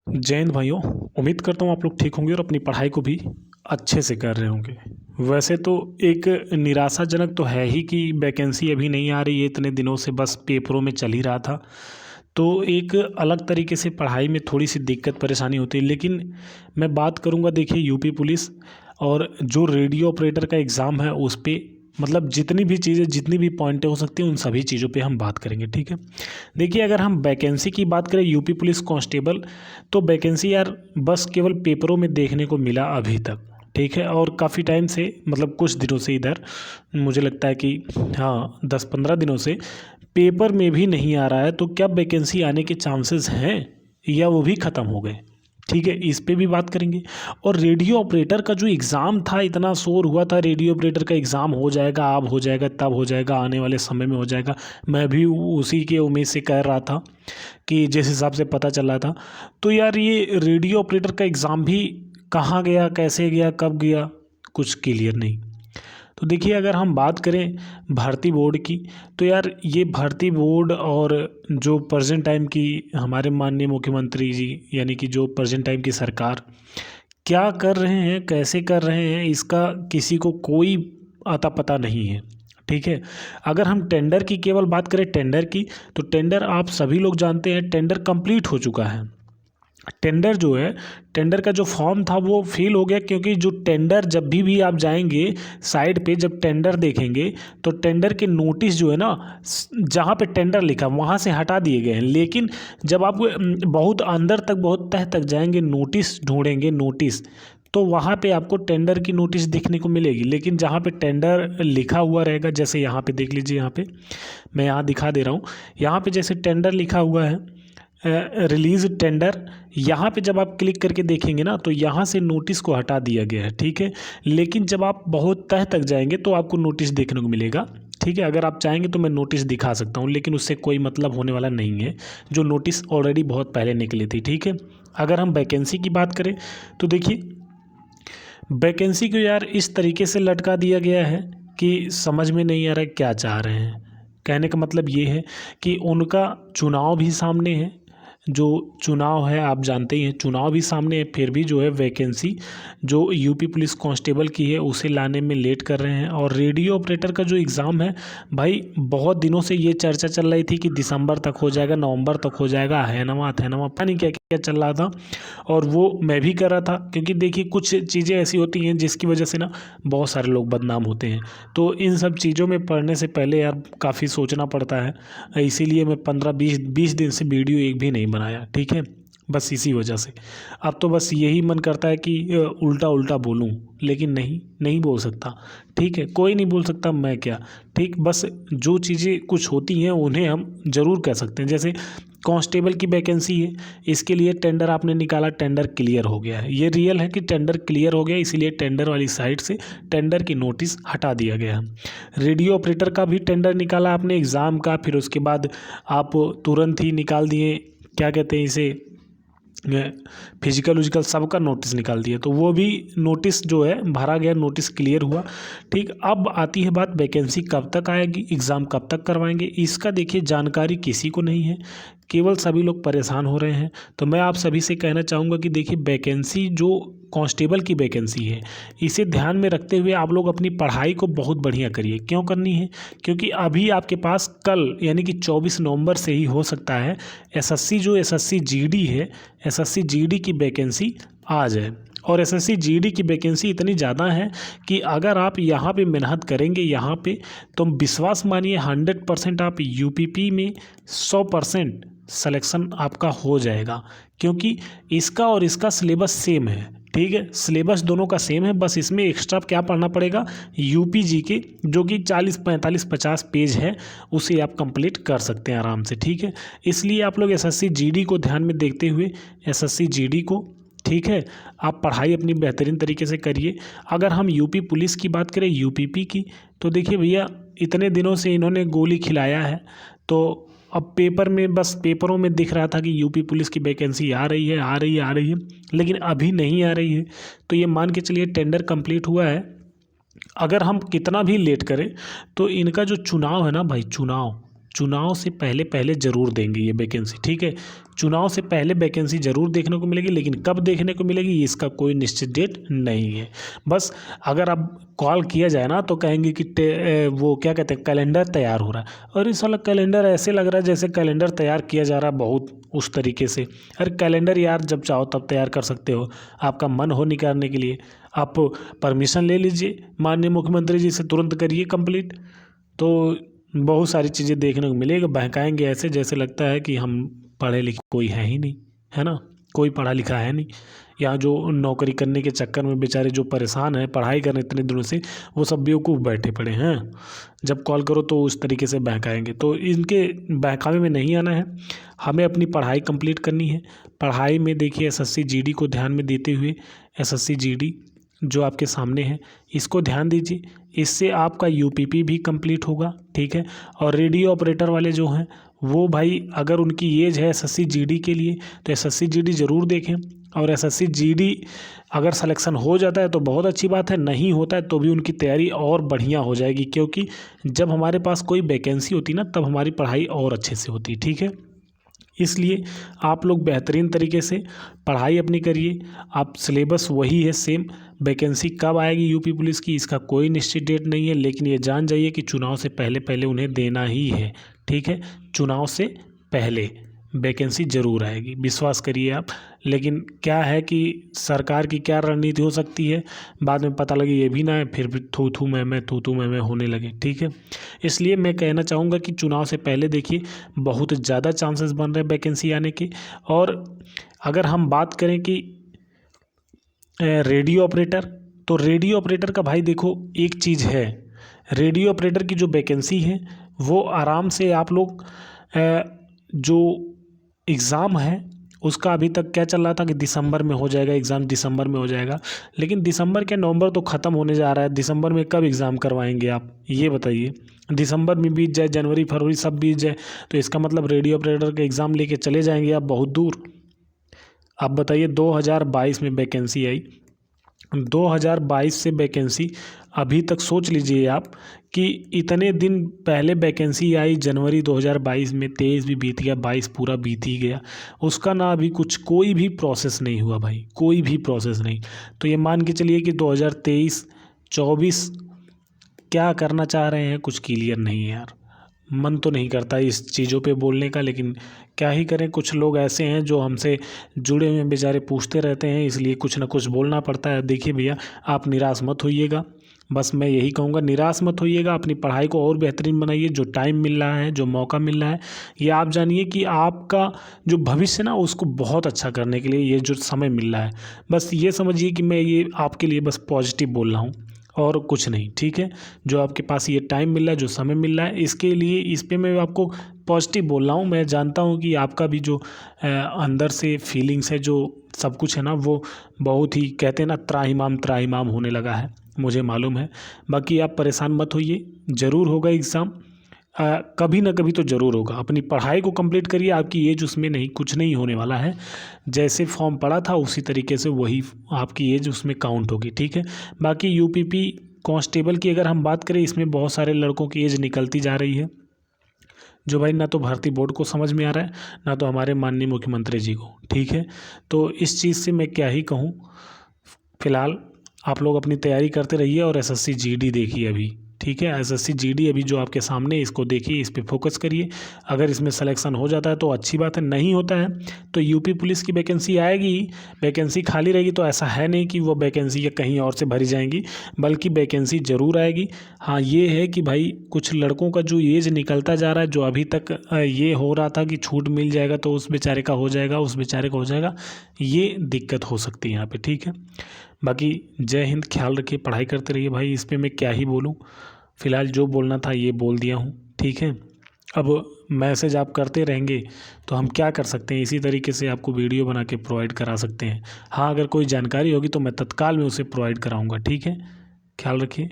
जय हिंद भाइयों। उम्मीद करता हूँ आप लोग ठीक होंगे और अपनी पढ़ाई को भी अच्छे से कर रहे होंगे। वैसे तो एक निराशाजनक तो है ही कि वैकेंसी अभी नहीं आ रही है, इतने दिनों से बस पेपरों में चल ही रहा था। तो एक अलग तरीके से पढ़ाई में थोड़ी सी दिक्कत परेशानी होती है। लेकिन मैं बात करूँगा, देखिए यूपी पुलिस और जो रेडियो ऑपरेटर का एग्ज़ाम है उस पे मतलब जितनी भी चीज़ें, जितनी भी पॉइंटें हो सकती हैं, उन सभी चीज़ों पे हम बात करेंगे, ठीक है। देखिए, अगर हम वैकेंसी की बात करें यूपी पुलिस कांस्टेबल, तो वैकेंसी यार बस केवल पेपरों में देखने को मिला अभी तक, ठीक है। और काफ़ी टाइम से मतलब कुछ दिनों से इधर मुझे लगता है कि हाँ 10-15 दिनों से पेपर में भी नहीं आ रहा है। तो क्या वैकेंसी आने के चांसेस हैं या वो भी ख़त्म हो गए, ठीक है, इस पे भी बात करेंगे। और रेडियो ऑपरेटर का जो एग्ज़ाम था, इतना शोर हुआ था रेडियो ऑपरेटर का एग्ज़ाम हो जाएगा, अब हो जाएगा, तब हो जाएगा, आने वाले समय में हो जाएगा। मैं भी उसी के उम्मीद से कर रहा था कि जिस हिसाब से पता चल रहा था। तो यार ये रेडियो ऑपरेटर का एग्ज़ाम भी कहाँ गया, कैसे गया, कब गया, कुछ क्लियर नहीं। तो देखिए, अगर हम बात करें भर्ती बोर्ड की, तो यार ये भर्ती बोर्ड और जो प्रेजेंट टाइम की हमारे माननीय मुख्यमंत्री जी, यानी कि जो प्रेजेंट टाइम की सरकार क्या कर रहे हैं, कैसे कर रहे हैं, इसका किसी को कोई अता पता नहीं है, ठीक है। अगर हम टेंडर की केवल बात करें, टेंडर की, तो टेंडर आप सभी लोग जानते हैं, टेंडर कंप्लीट हो चुका है। टेंडर जो है, टेंडर का जो फॉर्म था वो फिल हो गया, क्योंकि जो टेंडर जब भी आप जाएंगे साइट पे, जब टेंडर देखेंगे तो टेंडर के नोटिस जो है ना, जहाँ पे टेंडर लिखा वहाँ से हटा दिए गए हैं। लेकिन जब आप बहुत अंदर तक, बहुत तह तक जाएंगे, नोटिस ढूंढेंगे, नोटिस, तो वहाँ पे आपको टेंडर की नोटिस देखने को मिलेगी। लेकिन जहाँ पे टेंडर लिखा हुआ रहेगा, जैसे यहाँ पे देख लीजिए, यहाँ पे मैं यहाँ दिखा दे रहा हूँ, यहाँ पे जैसे टेंडर लिखा हुआ है, रिलीज टेंडर, यहाँ पे जब आप क्लिक करके देखेंगे ना, तो यहाँ से नोटिस को हटा दिया गया है, ठीक है। लेकिन जब आप बहुत तह तक जाएंगे तो आपको नोटिस देखने को मिलेगा, ठीक है। अगर आप चाहेंगे तो मैं नोटिस दिखा सकता हूँ, लेकिन उससे कोई मतलब होने वाला नहीं है, जो नोटिस ऑलरेडी बहुत पहले निकली थी, ठीक है। अगर हम वैकेंसी की बात करें, तो देखिए वैकेंसी को यार इस तरीके से लटका दिया गया है कि समझ में नहीं आ रहा है क्या चाह रहे हैं। कहने का मतलब ये है कि उनका चुनाव भी सामने है, जो चुनाव है आप जानते ही हैं, चुनाव भी सामने है, फिर भी जो है वैकेंसी जो यूपी पुलिस कांस्टेबल की है उसे लाने में लेट कर रहे हैं। और रेडियो ऑपरेटर का जो एग्ज़ाम है भाई, बहुत दिनों से ये चर्चा चल रही थी कि दिसंबर तक हो जाएगा, नवंबर तक हो जाएगा, है नमा पता नहीं क्या क्या चल रहा था। और वो मैं भी कर रहा था, क्योंकि देखिए कुछ चीज़ें ऐसी होती हैं जिसकी वजह से ना बहुत सारे लोग बदनाम होते हैं। तो इन सब चीज़ों में पढ़ने से पहले यार काफ़ी सोचना पड़ता है, इसीलिए मैं 15-20 दिन से वीडियो एक भी नहीं बनाया, ठीक है, बस इसी वजह से। अब तो बस यही मन करता है कि उल्टा उल्टा बोलूं, लेकिन नहीं बोल सकता, ठीक है, कोई नहीं बोल सकता, मैं क्या, ठीक। बस जो चीज़ें कुछ होती हैं उन्हें हम ज़रूर कह सकते हैं। जैसे कांस्टेबल की वैकेंसी है, इसके लिए टेंडर आपने निकाला, टेंडर क्लियर हो गया है, ये रियल है कि टेंडर क्लियर हो गया, इसीलिए टेंडर वाली साइट से टेंडर की नोटिस हटा दिया गया है। रेडियो ऑपरेटर का भी टेंडर निकाला आपने एग्ज़ाम का, फिर उसके बाद आप तुरंत ही निकाल दिए, क्या कहते हैं इसे, फिजिकल विजिकल सबका नोटिस निकाल दिया, तो वो भी नोटिस जो है भरा गया, नोटिस क्लियर हुआ, ठीक। अब आती है बात वैकेंसी कब तक आएगी, एग्ज़ाम कब तक करवाएंगे, इसका देखिए जानकारी किसी को नहीं है, केवल सभी लोग परेशान हो रहे हैं। तो मैं आप सभी से कहना चाहूँगा कि देखिए वैकेंसी जो कांस्टेबल की वैकेंसी है, इसे ध्यान में रखते हुए आप लोग अपनी पढ़ाई को बहुत बढ़िया करिए। क्यों करनी है, क्योंकि अभी आपके पास कल यानी कि 24 नवंबर से ही हो सकता है एसएससी जीडी है, एसएससी जीडी की वैकेंसी आ जाए। और एसएससी जीडी की वैकेंसी इतनी ज़्यादा है कि अगर आप यहाँ पे मेहनत करेंगे यहाँ पे, तो विश्वास मानिए 100% आप यूपीपी में 100% सिलेक्शन आपका हो जाएगा, क्योंकि इसका और इसका सिलेबस सेम है, ठीक है। सिलेबस दोनों का सेम है, बस इसमें एक्स्ट्रा क्या पढ़ना पड़ेगा, यूपी जी के, जो कि 40, 45, 50 पेज है, उसे आप कंप्लीट कर सकते हैं आराम से, ठीक है। इसलिए आप लोग एसएससी जीडी को ध्यान में देखते हुए एसएससी जीडी को, ठीक है, आप पढ़ाई अपनी बेहतरीन तरीके से करिए। अगर हम यूपी पुलिस की बात करें, यूपीपी की, तो देखिए भैया इतने दिनों से इन्होंने गोली खिलाया है, तो अब पेपर में, बस पेपरों में दिख रहा था कि यूपी पुलिस की वैकेंसी आ रही है, आ रही है, आ रही है, लेकिन अभी नहीं आ रही है। तो ये मान के चलिए टेंडर कंप्लीट हुआ है, अगर हम कितना भी लेट करें तो इनका जो चुनाव है ना भाई, चुनाव से पहले पहले ज़रूर देंगे ये वैकेंसी, ठीक है। चुनाव से पहले वैकेंसी ज़रूर देखने को मिलेगी, लेकिन कब देखने को मिलेगी इसका कोई निश्चित डेट नहीं है। बस अगर अब कॉल किया जाए ना तो कहेंगे कि वो क्या कहते हैं, कैलेंडर तैयार हो रहा है। और इस वाला कैलेंडर ऐसे लग रहा है जैसे कैलेंडर तैयार किया जा रहा है बहुत उस तरीके से। अरे कैलेंडर यार जब चाहो तब तैयार कर सकते हो, आपका मन हो निकालने के लिए आप परमिशन ले लीजिए माननीय मुख्यमंत्री जी से, तुरंत करिए कंप्लीट। तो बहुत सारी चीज़ें देखने को मिलेगा। बहकाएंगे ऐसे जैसे लगता है कि हम पढ़े लिखे कोई है ही नहीं, है ना, कोई पढ़ा लिखा है नहीं। यहाँ जो नौकरी करने के चक्कर में बेचारे जो परेशान हैं पढ़ाई करने इतने दिनों से, वो सब बेवकूफ़ बैठे पड़े हैं। जब कॉल करो तो उस तरीके से बहकाएंगे, तो इनके बहकावे में नहीं आना है। हमें अपनी पढ़ाई कंप्लीट करनी है। पढ़ाई में देखिए एसएससी जीडी को ध्यान में देते हुए, एसएससी जीडी जो आपके सामने है इसको ध्यान दीजिए, इससे आपका यूपीपी भी कंप्लीट होगा, ठीक है। और रेडियो ऑपरेटर वाले जो हैं वो भाई अगर उनकी एज है एसएससी जीडी के लिए तो एसएससी जीडी ज़रूर देखें। और एसएससी जीडी अगर सिलेक्शन हो जाता है तो बहुत अच्छी बात है, नहीं होता है तो भी उनकी तैयारी और बढ़िया हो जाएगी, क्योंकि जब हमारे पास कोई वैकेंसी होती है ना तब हमारी पढ़ाई और अच्छे से होती है, ठीक है। इसलिए आप लोग बेहतरीन तरीके से पढ़ाई अपनी करिए। आप सिलेबस वही है सेम। वैकेंसी कब आएगी यूपी पुलिस की इसका कोई निश्चित डेट नहीं है, लेकिन ये जान जाइए कि चुनाव से पहले पहले उन्हें देना ही है, ठीक है। चुनाव से पहले वैकेंसी ज़रूर आएगी, विश्वास करिए आप। लेकिन क्या है कि सरकार की क्या रणनीति हो सकती है बाद में पता लगे ये भी ना है, फिर भी थू थू मैं होने लगे, ठीक है। इसलिए मैं कहना चाहूँगा कि चुनाव से पहले देखिए बहुत ज़्यादा चांसेस बन रहे हैं वैकेंसी आने के। और अगर हम बात करें कि रेडियो ऑपरेटर, तो रेडियो ऑपरेटर का भाई देखो एक चीज़ है, रेडियो ऑपरेटर की जो वैकेंसी है वो आराम से आप लोग जो एग्ज़ाम है उसका अभी तक क्या चल रहा था कि दिसंबर में हो जाएगा एग्ज़ाम, दिसंबर में हो जाएगा। लेकिन दिसंबर के नवंबर तो ख़त्म होने जा रहा है, दिसंबर में कब एग्ज़ाम करवाएंगे आप ये बताइए। दिसंबर में बीत जाए, जनवरी फरवरी सब बीत जाए, तो इसका मतलब रेडियो ऑपरेटर का एग्ज़ाम लेके चले जाएंगे आप बहुत दूर। आप बताइए 2022 में वैकेंसी आई, 2022 से वैकेंसी अभी तक सोच लीजिए आप कि इतने दिन पहले वैकेंसी आई जनवरी 2022 में, 23 भी बीत गया, 22 पूरा बीत ही गया, उसका ना अभी कुछ कोई भी प्रोसेस नहीं हुआ भाई, कोई भी प्रोसेस नहीं। तो ये मान के चलिए कि 2023 24 क्या करना चाह रहे हैं कुछ क्लियर नहीं है यार। मन तो नहीं करता इस चीज़ों पे बोलने का, लेकिन क्या ही करें, कुछ लोग ऐसे हैं जो हमसे जुड़े हुए बेचारे पूछते रहते हैं, इसलिए कुछ ना कुछ बोलना पड़ता है। देखिए भैया आप निराश मत होइएगा, बस मैं यही कहूँगा निराश मत होइएगा, अपनी पढ़ाई को और बेहतरीन बनाइए। जो टाइम मिल रहा है, जो मौका मिल रहा है, ये आप जानिए कि आपका जो भविष्य ना उसको बहुत अच्छा करने के लिए ये जो समय मिल रहा है, बस ये समझिए कि मैं ये आपके लिए बस पॉजिटिव बोल रहा हूँ और कुछ नहीं, ठीक है। जो आपके पास ये टाइम मिल रहा है, जो समय मिल रहा है, इसके लिए इस पे मैं आपको पॉजिटिव बोल रहा हूँ। मैं जानता हूँ कि आपका भी जो अंदर से फीलिंग्स है, जो सब कुछ है ना, वो बहुत ही कहते हैं ना त्राहिमाम होने लगा है, मुझे मालूम है। बाकी आप परेशान मत होइए, ज़रूर होगा एग्ज़ाम, कभी ना कभी तो ज़रूर होगा। अपनी पढ़ाई को कंप्लीट करिए, आपकी एज उसमें नहीं कुछ नहीं होने वाला है, जैसे फॉर्म पड़ा था उसी तरीके से वही आपकी एज उसमें काउंट होगी, ठीक है। बाकी यूपीपी कांस्टेबल की अगर हम बात करें, इसमें बहुत सारे लड़कों की एज निकलती जा रही है, जो भाई ना तो भर्ती बोर्ड को समझ में आ रहा है, ना तो हमारे माननीय मुख्यमंत्री जी को, ठीक है। तो इस चीज़ से मैं क्या ही कहूँ, फ़िलहाल आप लोग अपनी तैयारी करते रहिए और एसएससी जीडी देखिए अभी, ठीक है। एसएससी जीडी अभी जो आपके सामने है, इसको देखिए, इस पे फोकस करिए। अगर इसमें सिलेक्शन हो जाता है तो अच्छी बात है, नहीं होता है तो यूपी पुलिस की वैकेंसी आएगी, वैकेंसी खाली रहेगी, तो ऐसा है नहीं कि वो वैकेंसी या कहीं और से भरी जाएंगी, बल्कि वैकेंसी ज़रूर आएगी। हाँ ये है कि भाई कुछ लड़कों का जो एज निकलता जा रहा है, जो अभी तक ये हो रहा था कि छूट मिल जाएगा तो उस बेचारे का हो जाएगा, उस बेचारे का हो जाएगा, ये दिक्कत हो सकती है यहाँ पर, ठीक है। बाकी जय हिंद, ख्याल रखिए, पढ़ाई करते रहिए भाई, इस पे मैं क्या ही बोलूँ, फ़िलहाल जो बोलना था ये बोल दिया हूँ, ठीक है। अब मैसेज आप करते रहेंगे तो हम क्या कर सकते हैं, इसी तरीके से आपको वीडियो बना के प्रोवाइड करा सकते हैं। हाँ अगर कोई जानकारी होगी तो मैं तत्काल में उसे प्रोवाइड कराऊँगा, ठीक है। ख्याल रखिए।